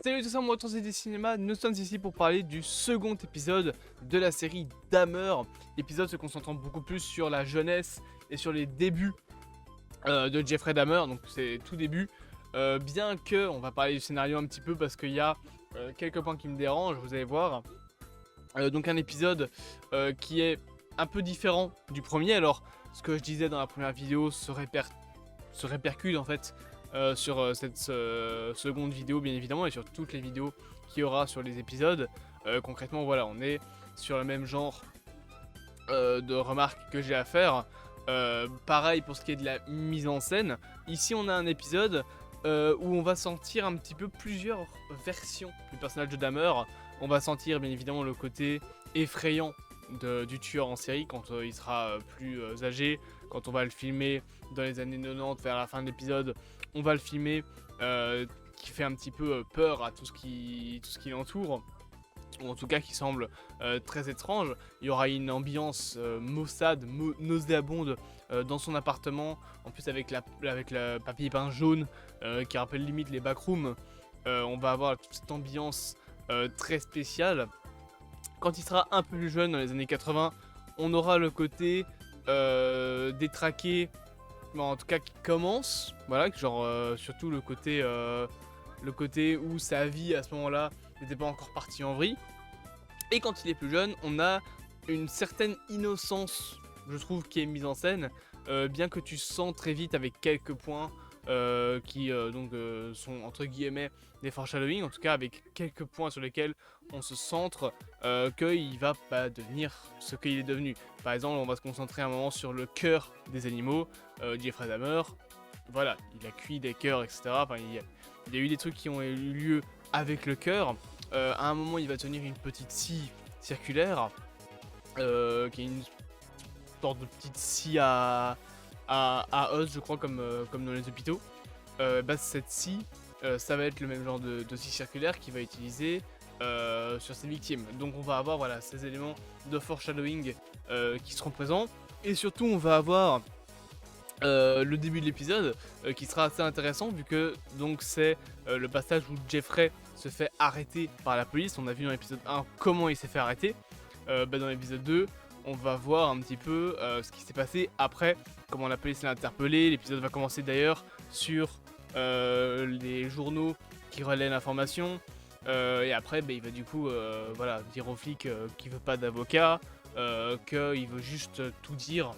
Salut tout ça, moi Transcendé Cinéma, nous sommes ici pour parler du second épisode de la série Dahmer. L'épisode se concentrant beaucoup plus sur la jeunesse et sur les débuts de Jeffrey Dahmer, donc c'est tout début. Bien que, on va parler du scénario un petit peu parce qu'il y a quelques points qui me dérangent, vous allez voir. Donc un épisode qui est un peu différent du premier. Alors, ce que je disais dans la première vidéo se répercute en fait sur cette seconde vidéo bien évidemment et sur toutes les vidéos qu'il y aura sur les épisodes. Concrètement voilà, on est sur le même genre de remarques que j'ai à faire. Pareil pour ce qui est de la mise en scène. Ici on a un épisode où on va sentir un petit peu plusieurs versions du personnage de Dahmer. On va sentir bien évidemment le côté effrayant du tueur en série quand il sera plus âgé, quand on va le filmer dans les années 90 vers la fin de l'épisode, on va le filmer qui fait un petit peu peur à tout ce qui l'entoure, ou en tout cas qui semble très étrange. Il y aura une ambiance maussade, nauséabonde dans son appartement, en plus avec le papier peint jaune qui rappelle limite les backrooms. On va avoir toute cette ambiance très spéciale. Quand il sera un peu plus jeune, dans les années 80, on aura le côté détraqué, en tout cas qui commence, voilà, genre surtout le côté où sa vie à ce moment-là n'était pas encore partie en vrille. Et quand il est plus jeune, on a une certaine innocence, je trouve, qui est mise en scène, bien que tu sens très vite avec quelques points qui sont entre guillemets des foreshadowing, en tout cas avec quelques points sur lesquels on se centre qu'il va pas devenir ce qu'il est devenu. Par exemple, on va se concentrer un moment sur le cœur des animaux. Jeffrey Dahmer, voilà, il a cuit des cœurs, etc. Enfin, il y a eu des trucs qui ont eu lieu avec le cœur. À un moment, il va tenir une petite scie circulaire, qui est une sorte de petite scie à os, je crois, comme dans les hôpitaux. Cette scie, ça va être le même genre de scie circulaire qu'il va utiliser sur ses victimes. Donc on va avoir voilà, ces éléments de foreshadowing qui seront présents. Et surtout, on va avoir le début de l'épisode qui sera assez intéressant vu que donc c'est le passage où Jeffrey se fait arrêter par la police. On a vu dans l'épisode 1 comment il s'est fait arrêter. Dans l'épisode 2, on va voir un petit peu ce qui s'est passé après, comment la police l'a interpellé. L'épisode va commencer d'ailleurs sur les journaux qui relaient l'information. Et après, il va du coup voilà, dire aux flics qu'il veut pas d'avocat, qu'il veut juste tout dire,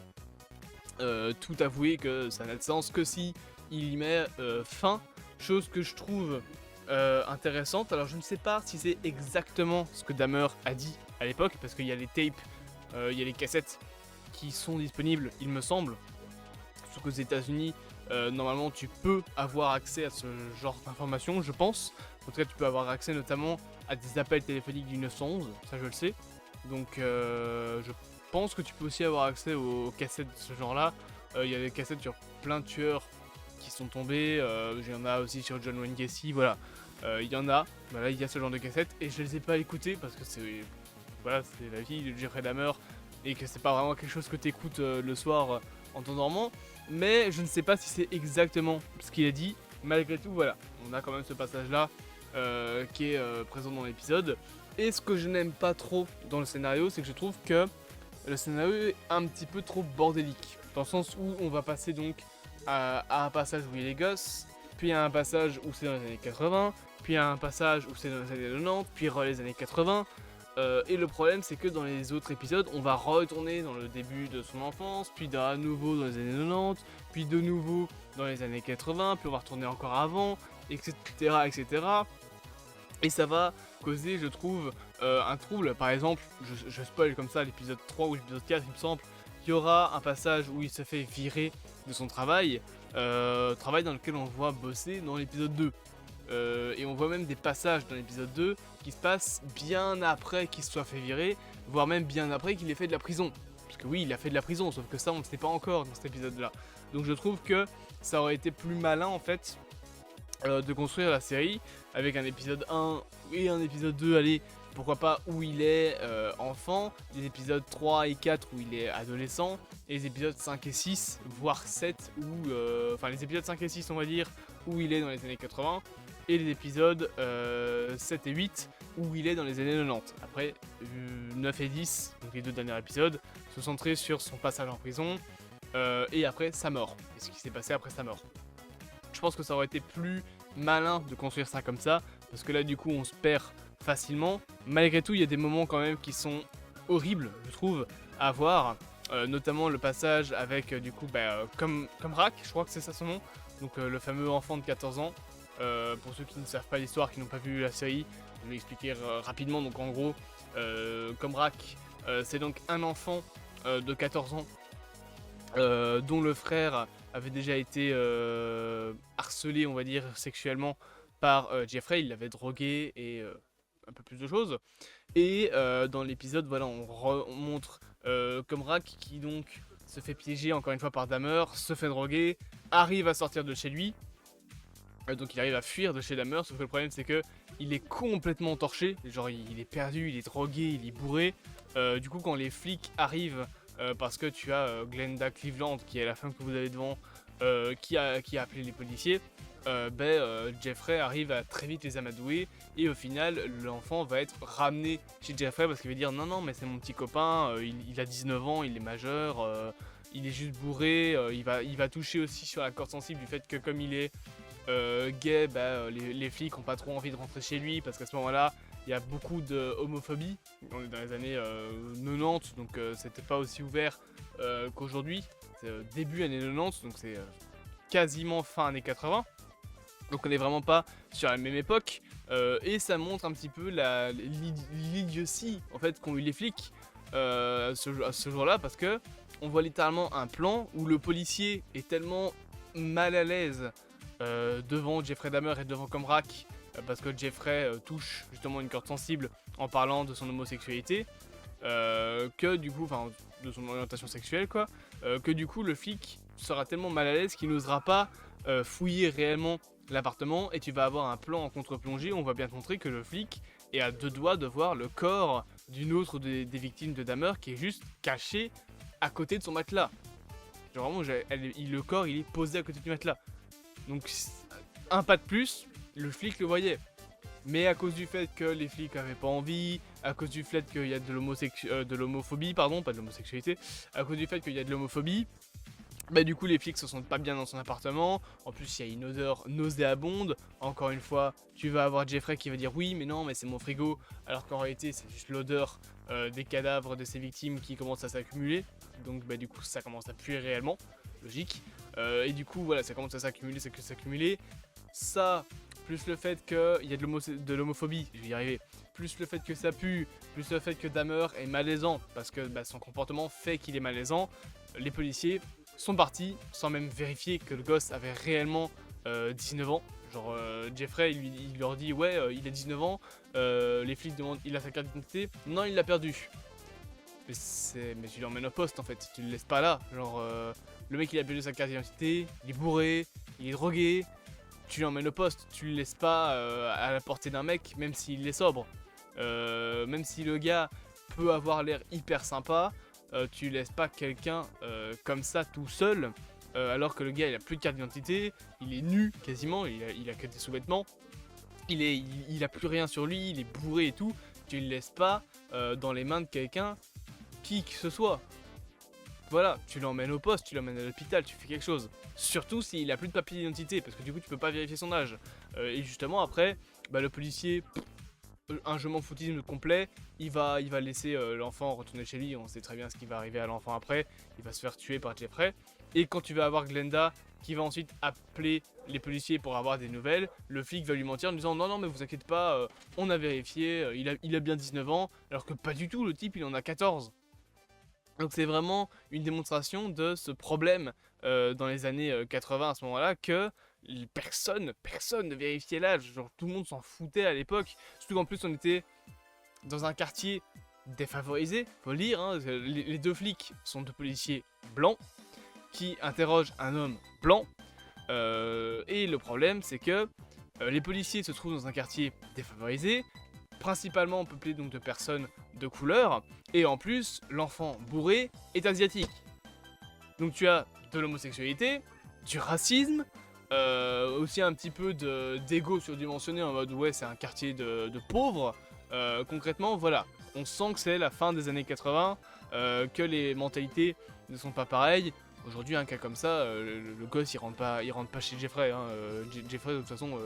tout avouer, que ça n'a de sens que si il y met fin. Chose que je trouve intéressante. Alors je ne sais pas si c'est exactement ce que Dahmer a dit à l'époque, parce qu'il y a les tapes, il y a les cassettes qui sont disponibles, il me semble. Sauf qu'aux États-Unis, normalement, tu peux avoir accès à ce genre d'informations, je pense. En tout cas, tu peux avoir accès notamment à des appels téléphoniques du 911, ça je le sais. Donc, je pense que tu peux aussi avoir accès aux cassettes de ce genre-là. Il y a des cassettes sur plein de tueurs qui sont tombés. Il y en a aussi sur John Wayne Gacy, voilà. Il y en a, voilà, il y a ce genre de cassettes et je les ai pas écoutées parce que c'est la vie de Jeffrey Dahmer et que c'est pas vraiment quelque chose que tu écoutes le soir en t'endormant. Mais je ne sais pas si c'est exactement ce qu'il a dit. Malgré tout, voilà, on a quand même ce passage-là qui est présent dans l'épisode. Et ce que je n'aime pas trop dans le scénario, c'est que je trouve que le scénario est un petit peu trop bordélique. Dans le sens où on va passer donc à un passage où il est gosse, puis à un passage où c'est dans les années 80, puis à un passage où c'est dans les années 90, puis les années 80. Et le problème, c'est que dans les autres épisodes, on va retourner dans le début de son enfance, puis à nouveau dans les années 90, puis de nouveau dans les années 80, puis on va retourner encore avant, etc. etc. Et ça va causer, je trouve, un trouble. Par exemple, je spoil comme ça l'épisode 3 ou l'épisode 4, il me semble, il y aura un passage où il se fait virer de son travail, travail dans lequel on le voit bosser dans l'épisode 2. Et on voit même des passages dans l'épisode 2 qui se passent bien après qu'il se soit fait virer, voire même bien après qu'il ait fait de la prison. Parce que oui, il a fait de la prison, sauf que ça on ne sait pas encore dans cet épisode-là. Donc je trouve que ça aurait été plus malin en fait de construire la série avec un épisode 1 et un épisode 2, allez, pourquoi pas où il est enfant, des épisodes 3 et 4 où il est adolescent, et les épisodes 5 et 6, voire 7, où, enfin les épisodes 5 et 6 on va dire, où il est dans les années 80, et les épisodes 7 et 8 où il est dans les années 90. Après 9 et 10, donc les 2 derniers épisodes, se centraient sur son passage en prison et après sa mort, et ce qui s'est passé après sa mort. Je pense que ça aurait été plus malin de construire ça comme ça, parce que là du coup on se perd facilement. Malgré tout, il y a des moments quand même qui sont horribles, je trouve, à voir. Notamment le passage avec du coup comme Rack, je crois que c'est ça son nom, donc le fameux enfant de 14 ans. Pour ceux qui ne savent pas l'histoire, qui n'ont pas vu la série, je vais expliquer rapidement. Donc en gros, comme Rack, c'est donc un enfant de 14 ans dont le frère avait déjà été harcelé, on va dire, sexuellement par Jeffrey. Il l'avait drogué et un peu plus de choses. Et dans l'épisode, voilà, on montre comme Rack qui donc se fait piéger encore une fois par Dahmer, se fait droguer, arrive à sortir de chez lui. Donc il arrive à fuir de chez Dahmer, sauf que le problème c'est que il est complètement torché, genre il est perdu, il est drogué, il est bourré. Du coup quand les flics arrivent, parce que tu as Glenda Cleveland qui est la femme que vous avez devant, qui a appelé les policiers, Jeffrey arrive à très vite les amadouer et au final l'enfant va être ramené chez Jeffrey parce qu'il va dire non mais c'est mon petit copain, il a 19 ans, il est majeur, il est juste bourré, il va toucher aussi sur la corde sensible du fait que comme il est gay, les flics ont pas trop envie de rentrer chez lui parce qu'à ce moment-là il y a beaucoup de homophobie. On est dans les années 90, donc c'était pas aussi ouvert qu'aujourd'hui. C'est début années 90, donc c'est quasiment fin années 80. Donc on n'est vraiment pas sur la même époque. Et ça montre un petit peu l'idiotie en fait qu'ont eu les flics ce jour-là, parce que on voit littéralement un plan où le policier est tellement mal à l'aise devant Jeffrey Dahmer et devant Comrack, parce que Jeffrey touche justement une corde sensible en parlant de son homosexualité, que du coup, enfin de son orientation sexuelle quoi, que du coup le flic sera tellement mal à l'aise qu'il n'osera pas fouiller réellement l'appartement, et tu vas avoir un plan en contre-plongée où on va bien te montrer que le flic est à 2 doigts de voir le corps d'une autre des victimes de Dahmer qui est juste caché à côté de son matelas. Genre vraiment, le corps il est posé à côté du matelas. Donc un pas de plus, le flic le voyait. Mais à cause du fait que les flics avaient pas envie, à cause du fait qu'il y a de l'homophobie, pardon, pas de l'homosexualité, à cause du fait qu'il y a de l'homophobie, du coup les flics se sentent pas bien dans son appartement. En plus il y a une odeur nauséabonde. Encore une fois, tu vas avoir Jeffrey qui va dire oui mais non mais c'est mon frigo, alors qu'en réalité c'est juste l'odeur des cadavres de ses victimes qui commence à s'accumuler. Donc du coup ça commence à puer réellement, logique. Et du coup voilà, ça commence à s'accumuler. Ça, plus le fait qu'il y a de l'homophobie, je vais y arriver, plus le fait que ça pue, plus le fait que Dahmer est malaisant, parce que son comportement fait qu'il est malaisant, les policiers sont partis sans même vérifier que le gosse avait réellement 19 ans. Genre Jeffrey il leur dit ouais il a 19 ans, les flics demandent il a sa carte d'identité, non il l'a perdu. Mais tu l'emmènes au poste en fait, tu le laisses pas là. Genre le mec il a perdu sa carte d'identité, il est bourré, il est drogué, tu l'emmènes au poste, tu le laisses pas à la portée d'un mec même s'il est sobre. Même si le gars peut avoir l'air hyper sympa, tu laisses pas quelqu'un comme ça tout seul, alors que le gars il a plus de carte d'identité, il est nu quasiment, il a que des sous-vêtements, il a plus rien sur lui, il est bourré et tout, tu le laisses pas dans les mains de quelqu'un, qui que ce soit. Voilà, tu l'emmènes au poste, tu l'emmènes à l'hôpital, tu fais quelque chose. Surtout s'il a plus de papier d'identité, parce que du coup tu peux pas vérifier son âge. Et justement après, le policier, un je m'en foutisme complet, il va laisser l'enfant retourner chez lui, on sait très bien ce qui va arriver à l'enfant après, il va se faire tuer par Jeffrey. Et quand tu vas avoir Glenda qui va ensuite appeler les policiers pour avoir des nouvelles, le flic va lui mentir en disant non mais vous inquiétez pas, on a vérifié, il a bien 19 ans, alors que pas du tout, le type il en a 14. Donc c'est vraiment une démonstration de ce problème dans les années 80 à ce moment-là, que personne ne vérifiait l'âge, genre tout le monde s'en foutait à l'époque, surtout qu'en plus on était dans un quartier défavorisé, faut le dire, hein, les 2 flics sont 2 policiers blancs qui interrogent un homme blanc, et le problème c'est que les policiers se trouvent dans un quartier défavorisé, principalement peuplé donc de personnes de couleur, et en plus l'enfant bourré est asiatique. Donc tu as de l'homosexualité, du racisme, Aussi un petit peu d'ego surdimensionné en mode ouais c'est un quartier de pauvres. Concrètement voilà, on sent que c'est la fin des années 80, que les mentalités ne sont pas pareilles. Aujourd'hui un cas comme ça, le gosse il rentre pas chez Jeffrey. Hein. Jeffrey de toute façon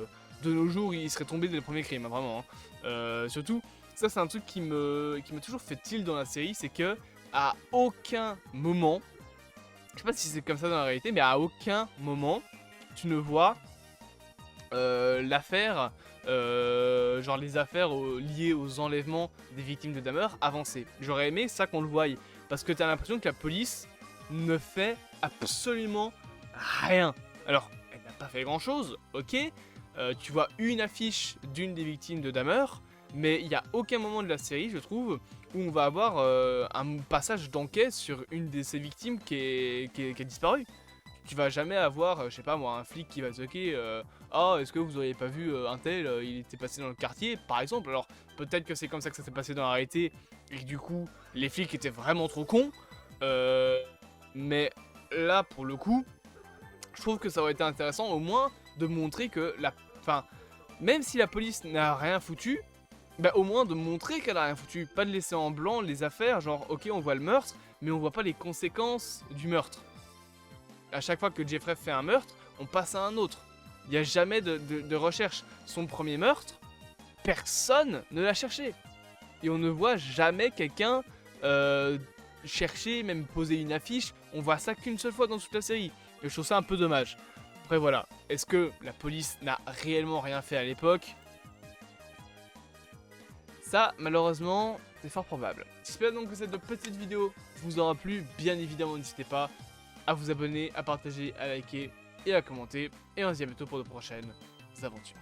de nos jours il serait tombé dès le premier crime, hein, vraiment. Hein. Surtout, ça c'est un truc qui m'a toujours fait tilt dans la série, c'est que à aucun moment, je sais pas si c'est comme ça dans la réalité, mais à aucun moment tu ne vois l'affaire, genre les affaires liées aux enlèvements des victimes de Dahmer avancer. J'aurais aimé ça qu'on le voie, parce que t'as l'impression que la police ne fait absolument rien. Alors, elle n'a pas fait grand chose, ok. Tu vois une affiche d'une des victimes de Dahmer, mais il n'y a aucun moment de la série, je trouve, où on va avoir un passage d'enquête sur une de ces victimes qui est disparue. Tu vas jamais avoir, je sais pas moi, un flic qui va toquer ah, est-ce que vous auriez pas vu un tel, il était passé dans le quartier, par exemple. Alors, peut-être que c'est comme ça que ça s'est passé dans la réalité, et que du coup, les flics étaient vraiment trop cons. Mais là, pour le coup, je trouve que ça aurait été intéressant au moins de montrer que enfin, même si la police n'a rien foutu, bah au moins de montrer qu'elle a rien foutu, pas de laisser en blanc les affaires, genre ok on voit le meurtre, mais on voit pas les conséquences du meurtre. À chaque fois que Jeffrey fait un meurtre, on passe à un autre. Il n'y a jamais de recherche. Son premier meurtre, personne ne l'a cherché. Et on ne voit jamais quelqu'un chercher, même poser une affiche. On voit ça qu'une seule fois dans toute la série. Et je trouve ça un peu dommage. Après voilà, est-ce que la police n'a réellement rien fait à l'époque? Ça, malheureusement, c'est fort probable. J'espère donc que cette petite vidéo vous aura plu. Bien évidemment, n'hésitez pas à vous abonner, à partager, à liker et à commenter. Et on se dit à bientôt pour de prochaines aventures.